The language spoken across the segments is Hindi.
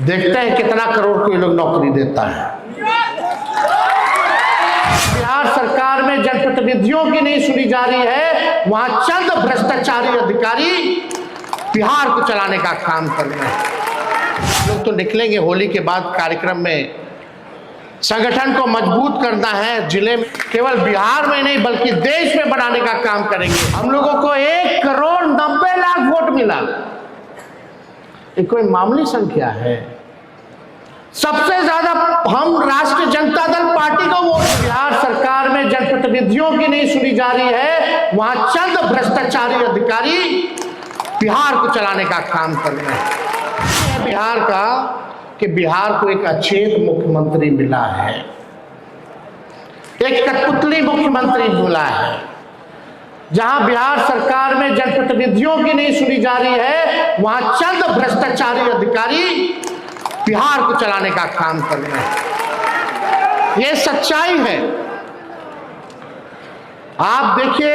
देखते हैं कितना करोड़ को ये लोग नौकरी देता है। बिहार सरकार में जनप्रतिनिधियों की नहीं सुनी जा रही है, वहां चंद भ्रष्टाचारी अधिकारी बिहार को चलाने का काम कर रहे हैं। लोग तो निकलेंगे होली के बाद कार्यक्रम में, संगठन को मजबूत करना है, जिले में केवल बिहार में नहीं बल्कि देश में बनाने का काम करेंगे। हम लोगों को 1,90,00,000 वोट मिला, ये कोई मामूली संख्या है। सबसे ज्यादा हम राष्ट्रीय जनता दल पार्टी को वोट। बिहार सरकार में जनप्रतिनिधियों की नहीं सुनी जा रही है, वहां चंद भ्रष्टाचारी अधिकारी बिहार को चलाने का काम कर रहे हैं। बिहार का कि बिहार को एक अचेत मुख्यमंत्री मिला है, एक कठपुतली मुख्यमंत्री मिला है। जहां बिहार सरकार में जनप्रतिनिधियों की नहीं सुनी जा रही है, वहां चंद भ्रष्टाचारी अधिकारी बिहार को चलाने का काम कर रहे हैं। यह सच्चाई है। आप देखिए,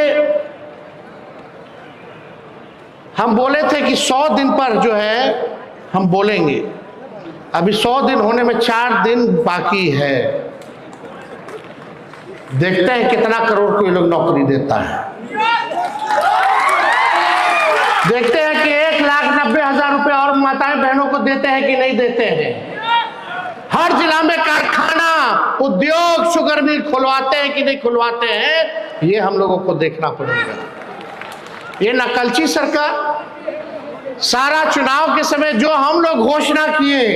हम बोले थे कि 100 दिन पर जो है हम बोलेंगे, अभी 100 दिन होने में 4 दिन बाकी है। देखते हैं कितना करोड़ को ये लोग नौकरी देता है। देखते हैं कि 1,90,000 रुपए और माताएं बहनों को देते हैं कि नहीं देते हैं। हर जिला में कारखाना, उद्योग, शुगर मिल खुलवाते हैं कि नहीं खुलवाते हैं, ये हम लोगों को देखना पड़ेगा। ये नकलची सरकार सारा चुनाव के समय जो हम लोग घोषणा किए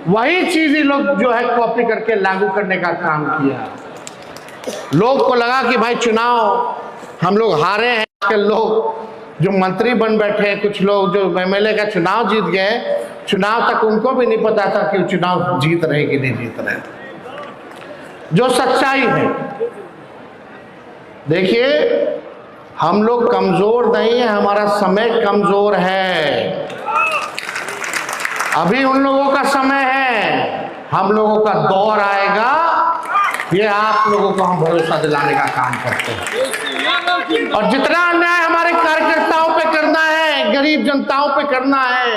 वही चीज ही लोग जो है कॉपी करके लागू करने का काम किया। लोग को लगा कि भाई चुनाव हम लोग हारे हैं। आजकल लोग जो मंत्री बन बैठे हैं, कुछ लोग जो एमएलए का चुनाव जीत गए, चुनाव तक उनको भी नहीं पता था कि चुनाव जीत रहे कि नहीं जीत रहे। जो सच्चाई है, देखिए हम लोग कमजोर नहीं है, हमारा समय कमजोर है। अभी उन लोगों का समय है, हम लोगों का दौर आएगा। ये आप लोगों को हम भरोसा दिलाने का काम करते हैं। और जितना अन्याय हमारे कार्यकर्ताओं पे करना है, गरीब जनताओं पे करना है,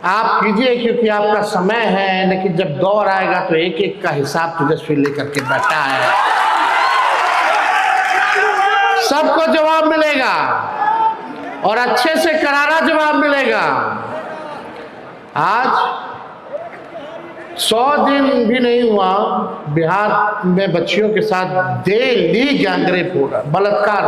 आप कीजिए, क्योंकि आपका समय है। लेकिन जब दौर आएगा तो एक एक का हिसाब तेजस्वी लेकर के बैठा है। सबको जवाब मिलेगा और अच्छे से करारा जवाब मिलेगा। आज 100 दिन भी नहीं हुआ, बिहार में बच्चियों के साथ डेली गैंगरेप हो रहा, बलात्कार,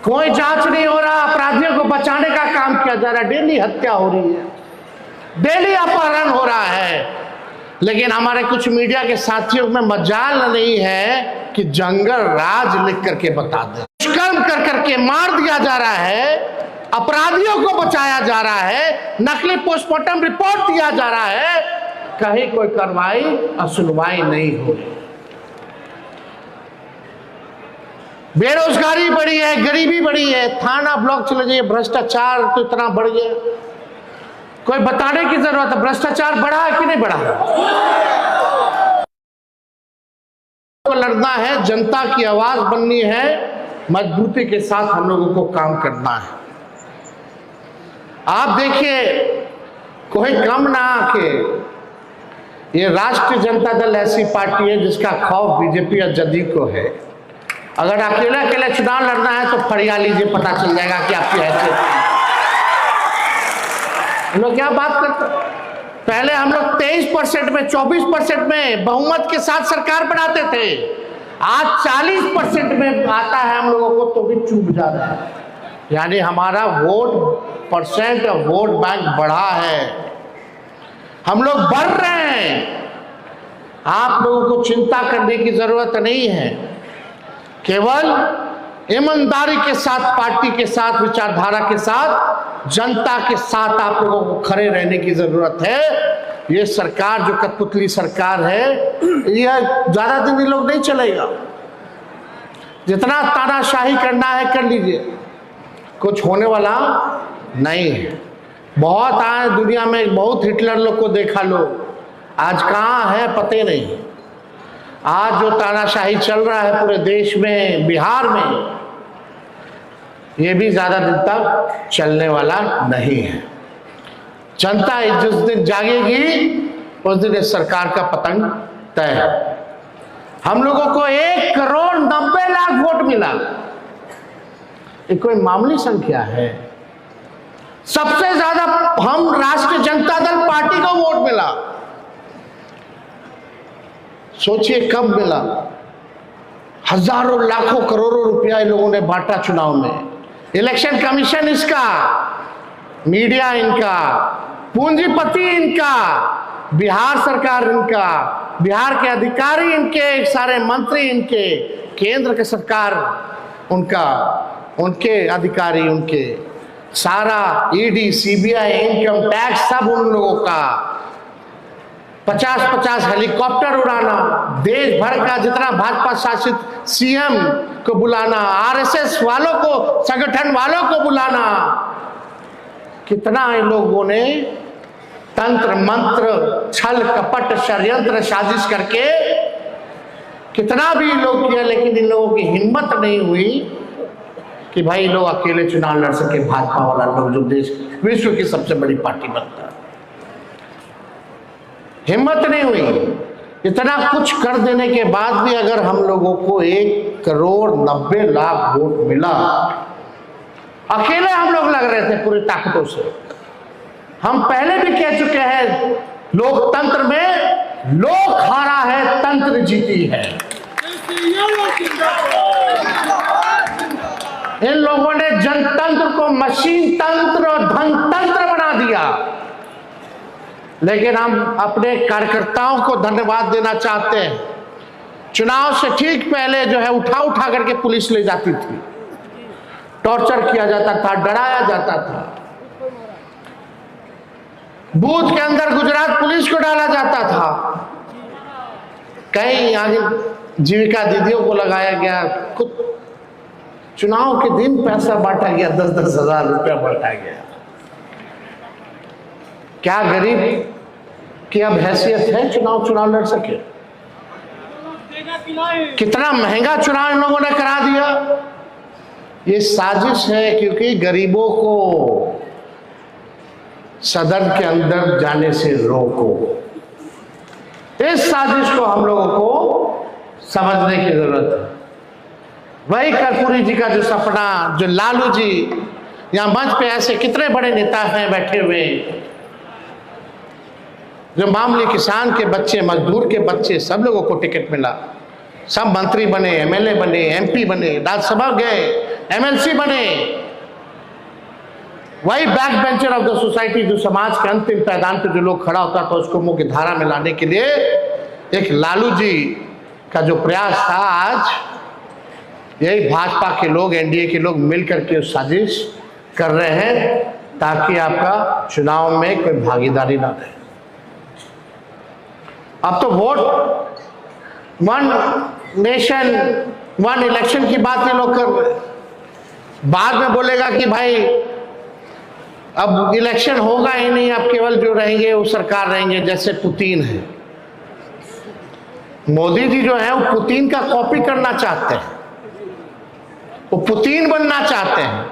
कोई जांच नहीं हो रहा। अपराधियों को बचाने का काम किया जा रहा है, डेली हत्या हो रही है, डेली अपहरण हो रहा है। लेकिन हमारे कुछ मीडिया के साथियों में मजाल नहीं है कि जंगल राज लिख करके बता दे। दुष्कर्म कर करके मार दिया जा रहा है, अपराधियों को बचाया जा रहा है, नकली पोस्टमार्टम रिपोर्ट दिया जा रहा है, कहीं कोई कार्रवाई और सुनवाई नहीं हो रही। बेरोजगारी बढ़ी है, गरीबी बढ़ी है, थाना ब्लॉक चले जाइए, भ्रष्टाचार तो इतना बढ़ गया, कोई बताने की जरूरत है। भ्रष्टाचार बढ़ा है कि नहीं बढ़ा? को लड़ना है, जनता की आवाज बननी है, मजबूती के साथ हम लोगों को काम करना है। आप देखिए, कोई कम ना आके, ये राष्ट्रीय जनता दल ऐसी पार्टी है जिसका खौफ बीजेपी और जदयू को है। अगर अकेले अकेले चुनाव लड़ना है तो फरिया लीजिए, पता चल जाएगा कि आपकी हैसियत। हम लोग क्या बात करते, पहले हम लोग 23% में, 24% में बहुमत के साथ सरकार बनाते थे। आज 40% में आता है हम लोगों को तो भी चूक जा रहा है। यानी हमारा वोट परसेंट और वोट बैंक बढ़ा है, हम लोग बढ़ रहे हैं। आप लोगों को चिंता करने की जरूरत नहीं है, केवल ईमानदारी के साथ, पार्टी के साथ, विचारधारा के साथ, जनता के साथ आप लोगों को खड़े रहने की जरूरत है। ये सरकार जो कठपुतली सरकार है, यह ज्यादा दिन ये लोग नहीं चलेगा। जितना तानाशाही करना है कर लीजिए, कुछ होने वाला नहीं है। बहुत आए दुनिया में, बहुत हिटलर लोग को देखा लो, आज कहाँ है पते नहीं। आज जो तानाशाही चल रहा है पूरे देश में, बिहार में, ये भी ज्यादा दिन तक चलने वाला नहीं है। जनता जिस दिन जागेगी उस दिन इस सरकार का पतन तय है। हम लोगों को 1,90,00,000 वोट मिला, ये कोई मामूली संख्या है। सबसे ज्यादा हम राष्ट्रीय जनता दल पार्टी को वोट मिला। सोचिए कब मिला, हजारों लाखों करोड़ों रुपया इन लोगों ने बांटा चुनाव में। इलेक्शन कमीशन इसका, मीडिया इनका, पूंजीपति इनका, बिहार सरकार इनका, बिहार के अधिकारी इनके, सारे मंत्री इनके, केंद्र की सरकार उनका, उनके अधिकारी उनके, सारा ईडी, सीबीआई, इनकम टैक्स सब उन लोगों का। 50-50 हेलीकॉप्टर उड़ाना, देश भर का जितना भाजपा शासित सीएम को बुलाना, आरएसएस वालों को, संगठन वालों को बुलाना। कितना इन लोगों ने तंत्र मंत्र, छल कपट, षड्यंत्र, साजिश करके कितना भी लोग किया, लेकिन इन लोगों की हिम्मत नहीं हुई कि भाई लोग अकेले चुनाव लड़ सके। भाजपा वाला लोग जो देश विश्व की सबसे बड़ी पार्टी बनता है, हिम्मत नहीं हुई। इतना कुछ कर देने के बाद भी अगर हम लोगों को 1,90,00,000 वोट मिला, अकेले हम लोग लग रहे थे पूरी ताकतों से। हम पहले भी कह चुके हैं, लोकतंत्र में लोक हारा है, तंत्र जीती है। इन लोगों ने जनतंत्र को मशीन तंत्र और धनतंत्र बना दिया। लेकिन हम अपने कार्यकर्ताओं को धन्यवाद देना चाहते हैं। चुनाव से ठीक पहले जो है उठा करके पुलिस ले जाती थी, टॉर्चर किया जाता था, डराया जाता था। बूथ के अंदर गुजरात पुलिस को डाला जाता था, कई आगे जीविका दीदियों को लगाया गया, खुद चुनाव के दिन पैसा बांटा गया, 10-10 हजार रुपया बांटा गया। क्या गरीब की अब हैसियत है चुनाव लड़ सके? कितना महंगा चुनाव इन लोगों ने करा दिया। ये साजिश है, क्योंकि गरीबों को सदन के अंदर जाने से रोको। इस साजिश को हम लोगों को समझने की जरूरत है। वही कर्पूरी जी का जो सपना, जो लालू जी, यहाँ मंच पे ऐसे कितने बड़े नेता हैं बैठे हुए, जो मामूली किसान के बच्चे, मजदूर के बच्चे, सब लोगों को टिकट मिला, सब मंत्री बने, एमएलए बने, एमपी बने, राज्यसभा गए, एमएलसी बने। वही back bencher of the society, जो समाज के अंतिम पैदान पे जो लोग खड़ा होता था, उसको मुख्य धारा में लाने के लिए एक लालू जी का जो प्रयास था, आज यही भाजपा के लोग, एनडीए के लोग मिलकर के साजिश कर रहे हैं ताकि आपका चुनाव में कोई भागीदारी ना रहे। अब तो vote, one nation one election की बात ये लोग कर रहे हैं। बाद में बोलेगा कि भाई अब इलेक्शन होगा ही नहीं, अब केवल जो रहेंगे वो सरकार रहेंगे, जैसे पुतिन है। मोदी जी जो है वो पुतिन का कॉपी करना चाहते हैं, वो पुतिन बनना चाहते हैं,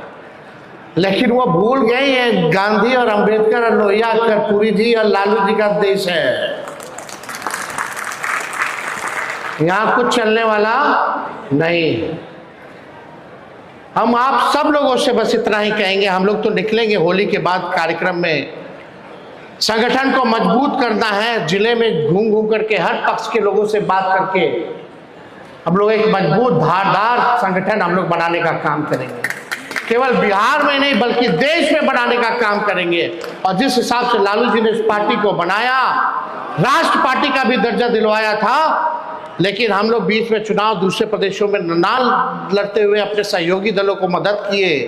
लेकिन वो भूल गए ये गांधी और अंबेडकर और लोहिया, कर्पूरी जी और लालू जी का देश है। यहां कुछ चलने वाला नहीं। हम आप सब लोगों से बस इतना ही कहेंगे, हम लोग तो निकलेंगे होली के बाद कार्यक्रम में। संगठन को मजबूत करना है, जिले में घूम घूम करके हर पक्ष के लोगों से बात करके हम लोग एक मजबूत धारदार संगठन हम लोग बनाने का काम करेंगे। केवल बिहार में नहीं बल्कि देश में बनाने का काम करेंगे। और जिस हिसाब से लालू जी ने इस पार्टी को बनाया, राष्ट्र पार्टी का भी दर्जा दिलवाया था, लेकिन हम लोग बीच में चुनाव दूसरे प्रदेशों में ना लड़ते हुए अपने सहयोगी दलों को मदद किए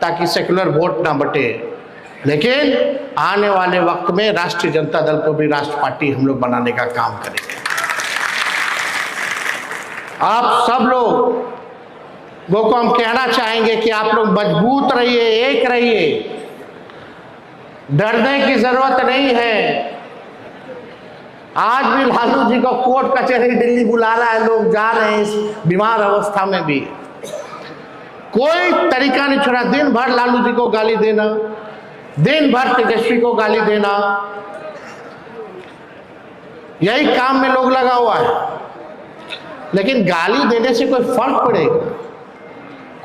ताकि सेकुलर वोट ना बटे। लेकिन आने वाले वक्त में राष्ट्रीय जनता दल को भी राष्ट्र पार्टी हम लोग बनाने का काम करेंगे। आप सब लोगों को हम कहना चाहेंगे कि आप लोग मजबूत रहिए, एक रहिए, डरने की जरूरत नहीं है। आज भी लालू जी को कोर्ट कचहरी दिल्ली बुला रहा है, लोग जा रहे हैं इस बीमार अवस्था में भी, कोई तरीका नहीं छोड़ा। दिन भर लालू जी को गाली देना, दिन भर तेजस्वी को गाली देना, यही काम में लोग लगा हुआ है। लेकिन गाली देने से कोई फर्क पड़ेगा?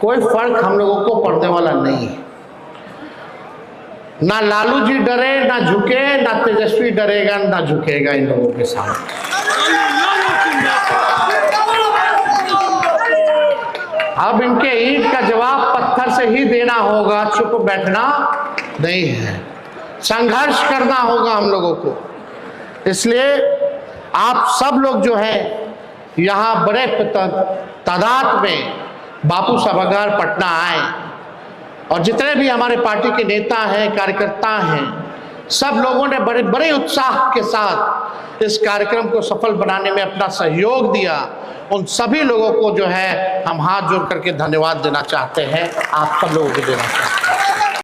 कोई फर्क हम लोगों को पड़ने वाला नहीं है। ना लालू जी डरे, ना झुके, ना तेजस्वी डरेगा, ना झुकेगा इन लोगों के साथ। अब इनके ईंट का जवाब पत्थर से ही देना होगा, चुप बैठना नहीं है, संघर्ष करना होगा हम लोगों को। इसलिए आप सब लोग जो है यहाँ बड़े तादाद में बापू सभागार पटना आए, और जितने भी हमारे पार्टी के नेता हैं, कार्यकर्ता हैं, सब लोगों ने बड़े बड़े उत्साह के साथ इस कार्यक्रम को सफल बनाने में अपना सहयोग दिया। उन सभी लोगों को जो है हम हाथ जोड़ करके धन्यवाद देना चाहते हैं, आप सब लोगों को देना चाहते हैं।